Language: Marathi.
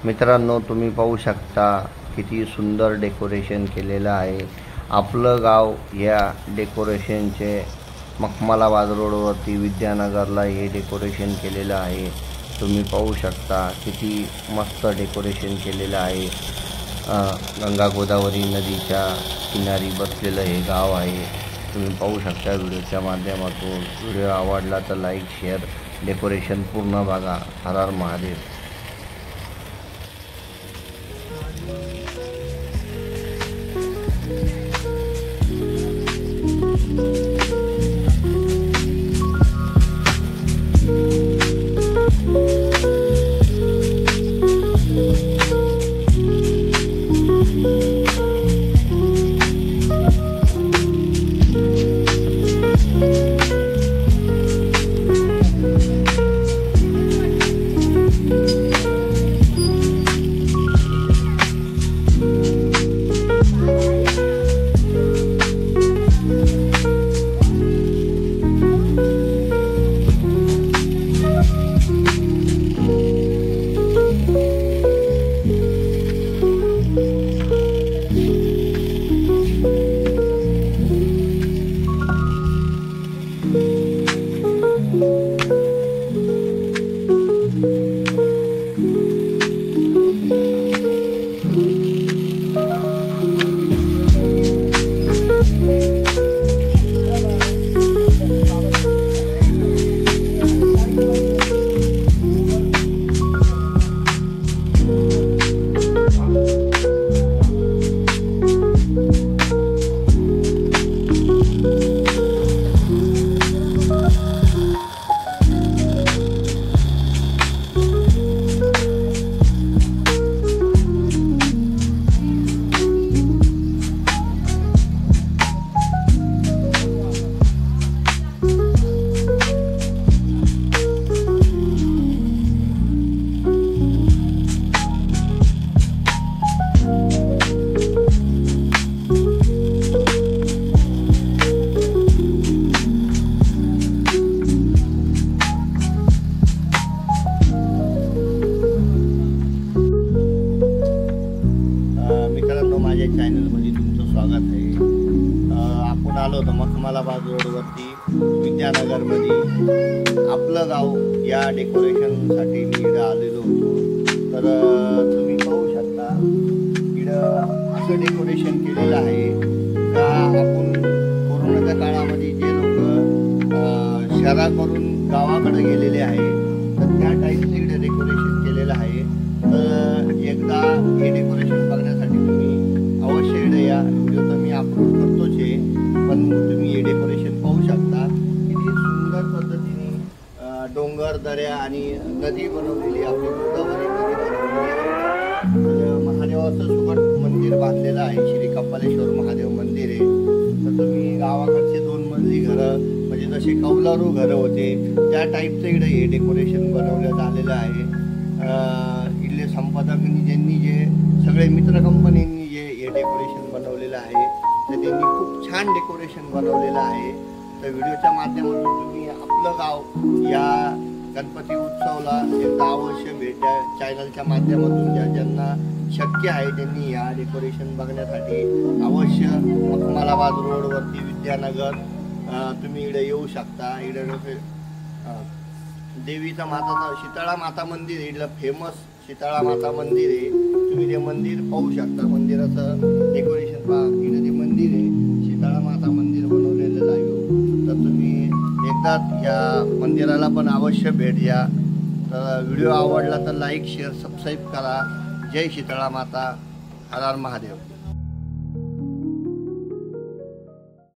मित्रांनो, तुम्ही पाहू शकता किती सुंदर डेकोरेशन केलेलं आहे। आपलं गाव या डेकोरेशनचे मखमलाबाद रोडवरती विद्यानगरला हे डेकोरेशन केलेलं आहे। तुम्ही पाहू शकता किती मस्त डेकोरेशन केलेलं आहे। गंगा गोदावरी नदीच्या किनारी बसलेलं हे गाव आहे। तुम्ही पाहू शकता व्हिडिओच्या माध्यमातून। व्हिडिओ आवडला तर लाईक शेअर, डेकोरेशन पूर्ण बघा। हर हर महादेव। माझ्या चॅनलमध्ये तुमचं स्वागत आहे। आपण आलो होतो मखमलाबाद रोडवरती विद्यानगरमध्ये आपलं गाव या डेकोरेशनसाठी मी इकडं आलेलो होतो। तर तुम्ही पाहू शकता इकडं असं डेकोरेशन केलेलं आहे का आपण कोरोनाच्या काळामध्ये जे लोक शहराकडून गावाकडे गेलेले आहे तर त्या टाईपचं इकडे डेकोरेशन केलेलं आहे। तर एकदा हे डेकोरेशन बघण्यासाठी तुम्ही अवश्य इकडे या। व्हिडिओ तर मी अपलोड करतोच आहे, पण तुम्ही हे डेकोरेशन पाहू शकता किती सुंदर पद्धतीने डोंगर दऱ्या आणि नदी बनवलेली, आपली गोदावरी नदी बनवलेली आहे। महादेवाचं सुगड मंदिर बांधलेलं आहे, श्री कपालेश्वर महादेव मंदिर आहे। तर तुम्ही गावाकडचे 2 मजली घरं म्हणजे जसे कौलारू घरं होते त्या टाईपचं इकडे हे डेकोरेशन बनवण्यात आलेलं आहे। इथले संपादकांनी ज्यांनी जे सगळे मित्र कंपनींनी जे हे डेकोरेशन बनवलेलं आहे तर त्यांनी खूप छान डेकोरेशन बनवलेलं आहे। तर व्हिडिओच्या माध्यमातून तुम्ही आपलं गाव या गणपती उत्सवाला एकदा अवश्य भेट द्या। चॅनलच्या माध्यमातून ज्यांना शक्य आहे त्यांनी या डेकोरेशन बघण्यासाठी अवश्य मखमलाबाद रोडवरती विद्यानगर तुम्ही इकडे येऊ शकता। इकडे देवीचा माता शीतळा माता मंदिर इथलं फेमस शीतळा माता मंदिर आहे। तुम्ही ते मंदिर पाहू शकता, मंदिराचं डेकोरेशन पहा। इकडे ते मंदिर आहे, शीतळा माता मंदिर बनवलेलं आहे। तर तुम्ही एकदा या मंदिराला पण अवश्य भेट द्या। तर व्हिडिओ आवडला तर लाईक शेअर सबस्क्राईब करा। जय शीतळा माता, हर हर महादेव।